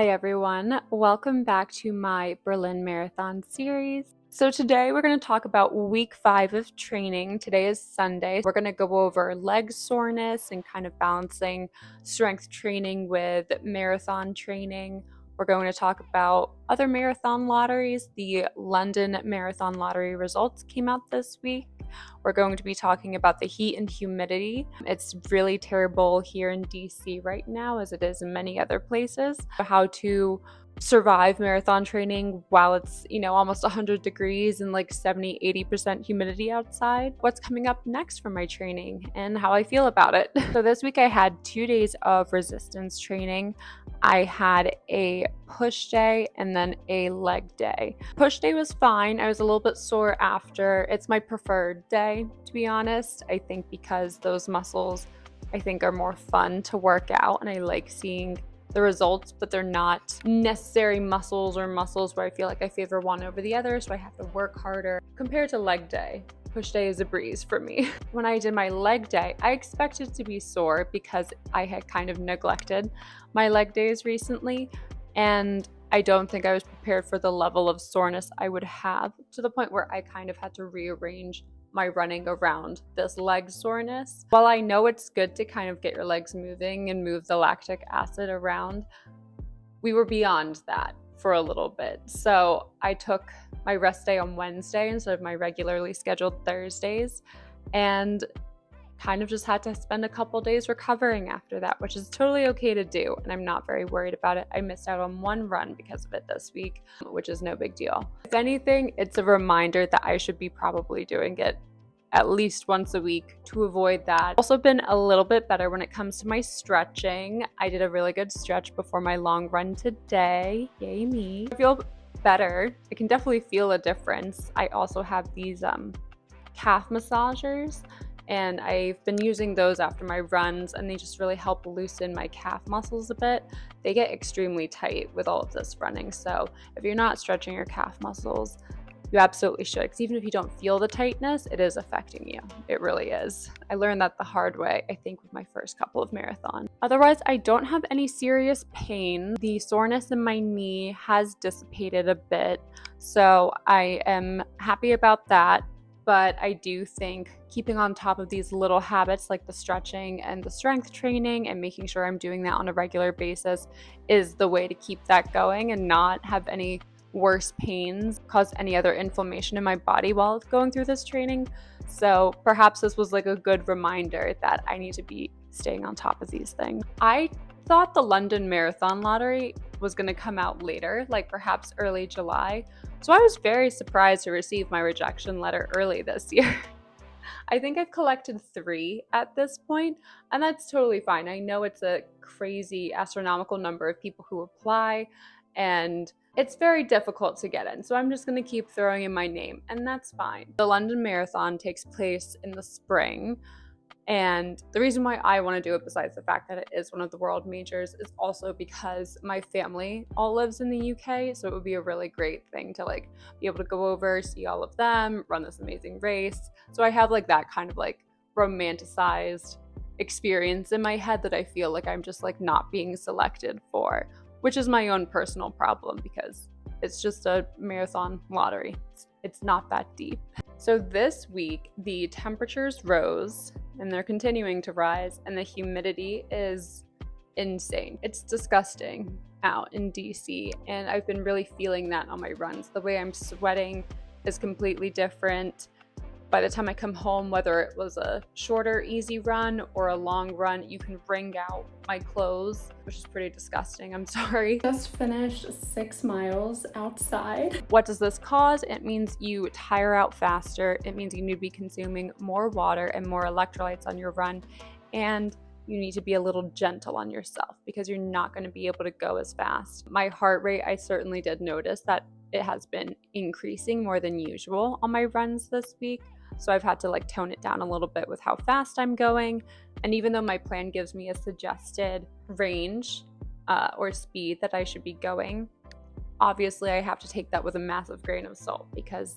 Hi everyone, welcome back to my Berlin Marathon series. So today we're going to talk about week 5 of training. Today is Sunday. We're going to go over leg soreness and kind of balancing strength training with marathon training. We're going to talk about other marathon lotteries. The London Marathon Lottery results came out this week. We're going to be talking about the heat and humidity. It's really terrible here in DC right now, as it is in many other places. How to survive marathon training while it's, almost 100 degrees and like 70-80% humidity outside. What's coming up next for my training and how I feel about it. So this week I had 2 days of resistance training. I had a push day and then a leg day. Push day was fine. I was a little bit sore after. It's my preferred day, to be honest. I think because those muscles, are more fun to work out, and I like seeing the results, but they're not necessary muscles or muscles where I feel like I favor one over the other, so I have to work harder. Compared to leg day, push day is a breeze for me. When I did my leg day, I expected to be sore because I had kind of neglected my leg days recently, and I don't think I was prepared for the level of soreness I would have, to the point where I kind of had to rearrange my running around this leg soreness. While I know it's good to kind of get your legs moving and move the lactic acid around, we were beyond that for a little bit. So I took my rest day on Wednesday instead of my regularly scheduled Thursdays, and kind of just had to spend a couple days recovering after that, which is totally okay to do, and I'm not very worried about it. I missed out on one run because of it this week, which is no big deal. If anything, it's a reminder that I should be probably doing it at least once a week to avoid that. Also been a little bit better when it comes to my stretching. I did a really good stretch before my long run today. Yay me. I feel better. I can definitely feel a difference. I also have these calf massagers, and I've been using those after my runs, and they just really help loosen my calf muscles a bit. They get extremely tight with all of this running, so if you're not stretching your calf muscles, you absolutely should, because even if you don't feel the tightness, it is affecting you. It really is. I learned that the hard way, I think, with my first couple of marathons. Otherwise, I don't have any serious pain. The soreness in my knee has dissipated a bit, so I am happy about that. But I do think keeping on top of these little habits like the stretching and the strength training and making sure I'm doing that on a regular basis is the way to keep that going and not have any worse pains cause any other inflammation in my body while going through this training. So perhaps this was like a good reminder that I need to be staying on top of these things. I thought the London Marathon Lottery was going to come out later, like perhaps early July. So I was very surprised to receive my rejection letter early this year. I think I've collected 3 at this point, and that's totally fine. I know it's a crazy astronomical number of people who apply, and it's very difficult to get in. So I'm just going to keep throwing in my name, and that's fine. The London Marathon takes place in the spring. And the reason why I want to do it, besides the fact that it is one of the world majors, is also because my family all lives in the UK. So it would be a really great thing to be able to go over, see all of them, run this amazing race. So I have that kind of romanticized experience in my head that I feel like I'm just not being selected for, which is my own personal problem because it's just a marathon lottery. It's not that deep. So this week, the temperatures rose, and they're continuing to rise, and the humidity is insane. It's disgusting out in DC, and I've been really feeling that on my runs. The way I'm sweating is completely different. By the time I come home, whether it was a shorter, easy run or a long run, you can wring out my clothes, which is pretty disgusting. I'm sorry. Just finished 6 miles outside. What does this cause? It means you tire out faster. It means you need to be consuming more water and more electrolytes on your run. And you need to be a little gentle on yourself because you're not going to be able to go as fast. My heart rate, I certainly did notice that it has been increasing more than usual on my runs this week. So I've had to tone it down a little bit with how fast I'm going. And even though my plan gives me a suggested range or speed that I should be going, obviously I have to take that with a massive grain of salt because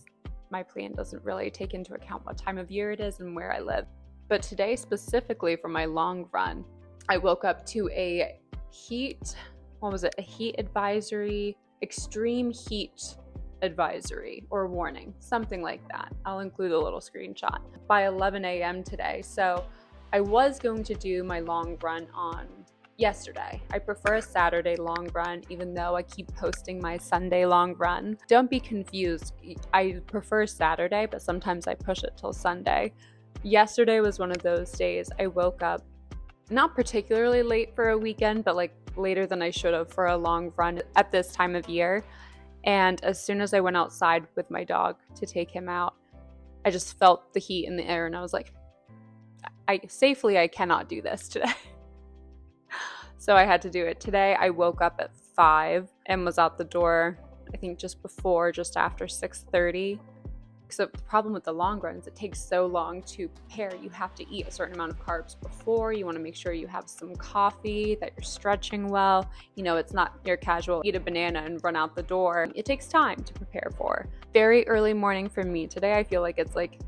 my plan doesn't really take into account what time of year it is and where I live. But today specifically for my long run, I woke up to a heat what was it? A heat advisory, extreme heat advisory or warning, something like that. I'll include a little screenshot by 11 a.m. today. So I was going to do my long run on yesterday. I prefer a Saturday long run, even though I keep posting my Sunday long run. Don't be confused. I prefer Saturday, but sometimes I push it till Sunday. Yesterday was one of those days I woke up not particularly late for a weekend, but like later than I should have for a long run at this time of year. And as soon as I went outside with my dog to take him out, I just felt the heat in the air and I was like, I cannot do this today. So I had to do it today. I woke up at 5 and was out the door, I think just after 6:30. So the problem with the long runs, it takes so long to prepare. You have to eat a certain amount of carbs before. You want to make sure you have some coffee, that you're stretching well. It's not your casual eat a banana and run out the door. It takes time to prepare for. Very early morning for me today. I feel like it's like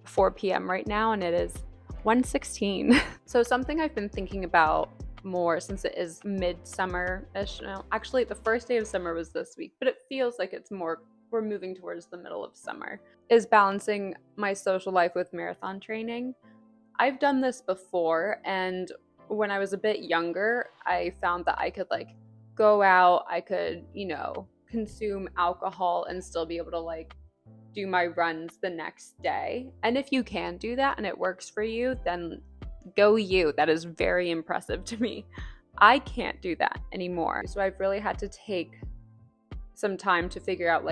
4 p.m. right now and it is 1:16. So something I've been thinking about more since it is midsummer-ish now. Actually, the first day of summer was this week, but it feels like we're moving towards the middle of summer, is balancing my social life with marathon training. I've done this before, and when I was a bit younger, I found that I could go out, I could, consume alcohol and still be able to do my runs the next day. And if you can do that and it works for you, then go you. That is very impressive to me. I can't do that anymore. So I've really had to take some time to figure out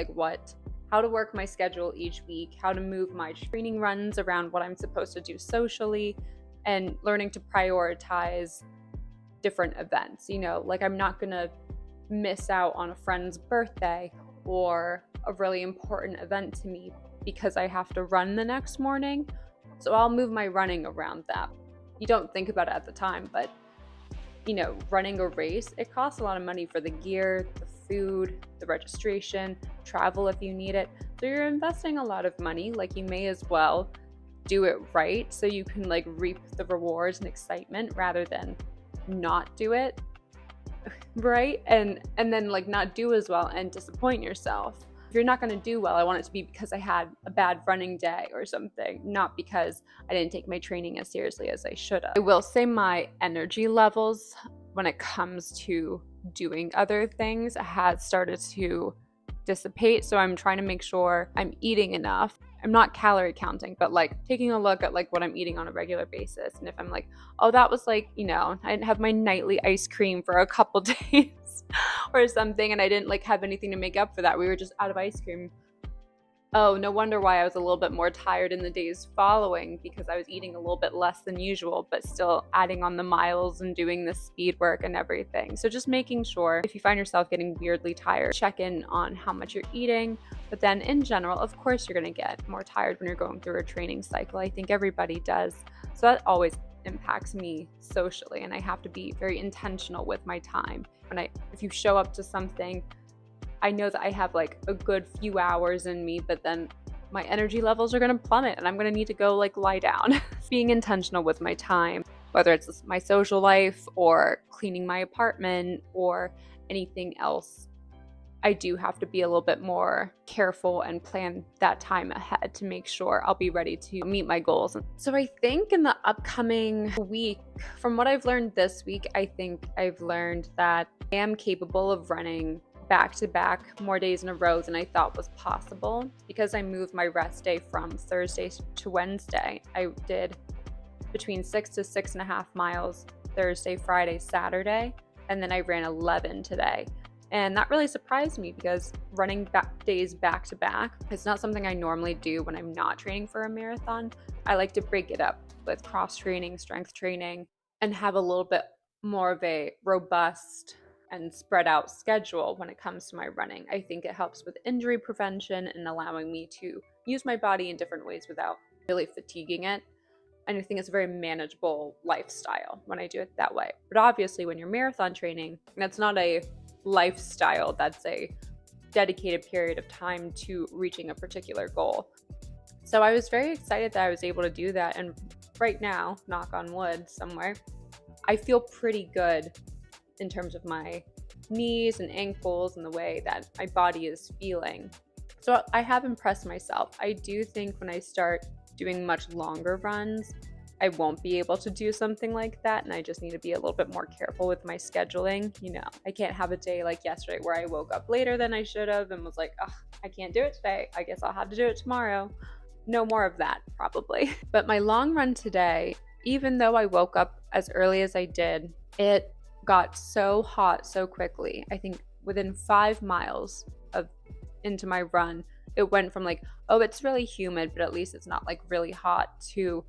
how to work my schedule each week, how to move my training runs around what I'm supposed to do socially, and learning to prioritize different events. I'm not gonna miss out on a friend's birthday or a really important event to me because I have to run the next morning. So I'll move my running around that. You don't think about it at the time, but running a race, it costs a lot of money for the gear, the food, the registration, travel if you need it. So you're investing a lot of money. You may as well do it right so you can reap the rewards and excitement rather than not do it right and then not do as well and disappoint yourself. If you're not going to do well, I want it to be because I had a bad running day or something, not because I didn't take my training as seriously as I should have. I will say my energy levels when it comes to doing other things has started to dissipate. So I'm trying to make sure I'm eating enough. I'm not calorie counting, but taking a look at what I'm eating on a regular basis. And if I'm oh, that was I didn't have my nightly ice cream for a couple days or something, and I didn't have anything to make up for that. We were just out of ice cream. Oh, no wonder why I was a little bit more tired in the days following, because I was eating a little bit less than usual, but still adding on the miles and doing the speed work and everything. So just making sure if you find yourself getting weirdly tired, check in on how much you're eating. But then in general, of course, you're going to get more tired when you're going through a training cycle. I think everybody does. So that always impacts me socially, and I have to be very intentional with my time. If you show up to something, I know that I have a good few hours in me, but then my energy levels are going to plummet and I'm going to need to go lie down. Being intentional with my time, whether it's my social life or cleaning my apartment or anything else, I do have to be a little bit more careful and plan that time ahead to make sure I'll be ready to meet my goals. So I think in the upcoming week, from what I've learned this week, I think I've learned that I am capable of running back-to-back more days in a row than I thought was possible. Because I moved my rest day from Thursday to Wednesday, I did between 6 to 6.5 miles Thursday, Friday, Saturday, and then I ran 11 today. And that really surprised me because running days back to back is not something I normally do when I'm not training for a marathon. I like to break it up with cross training, strength training, and have a little bit more of a robust and spread out schedule when it comes to my running. I think it helps with injury prevention and allowing me to use my body in different ways without really fatiguing it. And I think it's a very manageable lifestyle when I do it that way. But obviously when you're marathon training, that's not a lifestyle, that's a dedicated period of time to reaching a particular goal. So I was very excited that I was able to do that. And right now, knock on wood somewhere, I feel pretty good in terms of my knees and ankles and the way that my body is feeling. So I have impressed myself. I do think when I start doing much longer runs, I won't be able to do something like that, and I just need to be a little bit more careful with my scheduling. I can't have a day like yesterday where I woke up later than I should have and was like, oh, I can't do it today. I guess I'll have to do it tomorrow. No more of that, probably. But my long run today, even though I woke up as early as I did, it got so hot so quickly. I think within 5 miles of into my run, it went from like, oh, it's really humid, but at least it's not like really hot, to,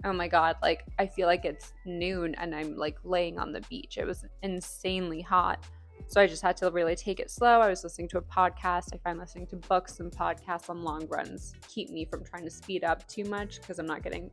oh my God, like I feel like it's noon and I'm like laying on the beach. It was insanely hot. So I just had to really take it slow. I was listening to a podcast. I find listening to books and podcasts on long runs keep me from trying to speed up too much, because I'm not getting,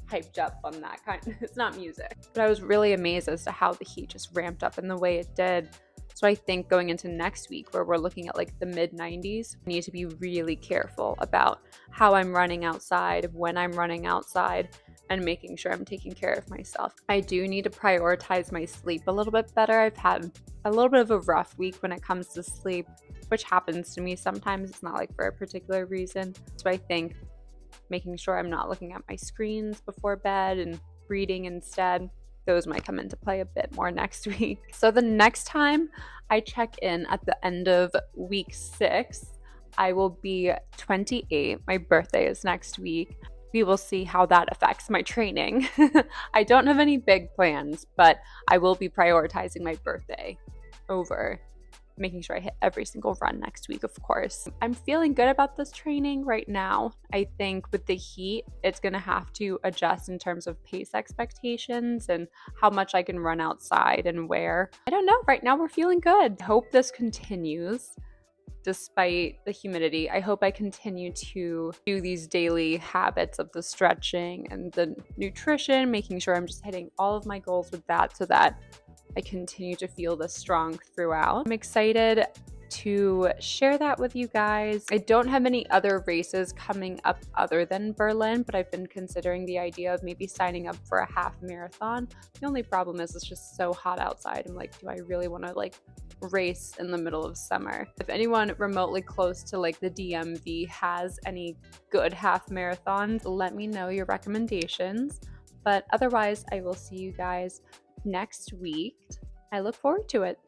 hyped up on that kind. It's not music. But I was really amazed as to how the heat just ramped up in the way it did. So I think going into next week, where we're looking at like the mid 90s, I need to be really careful about how I'm running outside, when I'm running outside, and making sure I'm taking care of myself. I do need to prioritize my sleep a little bit better. I've had a little bit of a rough week when it comes to sleep, which happens to me sometimes. It's not like for a particular reason. So I think making sure I'm not looking at my screens before bed and reading instead, those might come into play a bit more next week. So the next time I check in at the end of week 6, I will be 28. My birthday is next week. We will see how that affects my training. I don't have any big plans, but I will be prioritizing my birthday over making sure I hit every single run next week, of course. I'm feeling good about this training right now. I think with the heat, it's gonna have to adjust in terms of pace expectations and how much I can run outside and where. I don't know, right now we're feeling good. I hope this continues despite the humidity. I hope I continue to do these daily habits of the stretching and the nutrition, making sure I'm just hitting all of my goals with that, so that I continue to feel this strong throughout. I'm excited to share that with you guys. I don't have any other races coming up other than Berlin, but I've been considering the idea of maybe signing up for a half marathon. The only problem is it's just so hot outside. I'm like, do I really want to like race in the middle of summer? If anyone remotely close to like the DMV has any good half marathons, let me know your recommendations. But otherwise, I will see you guys next week. I look forward to it.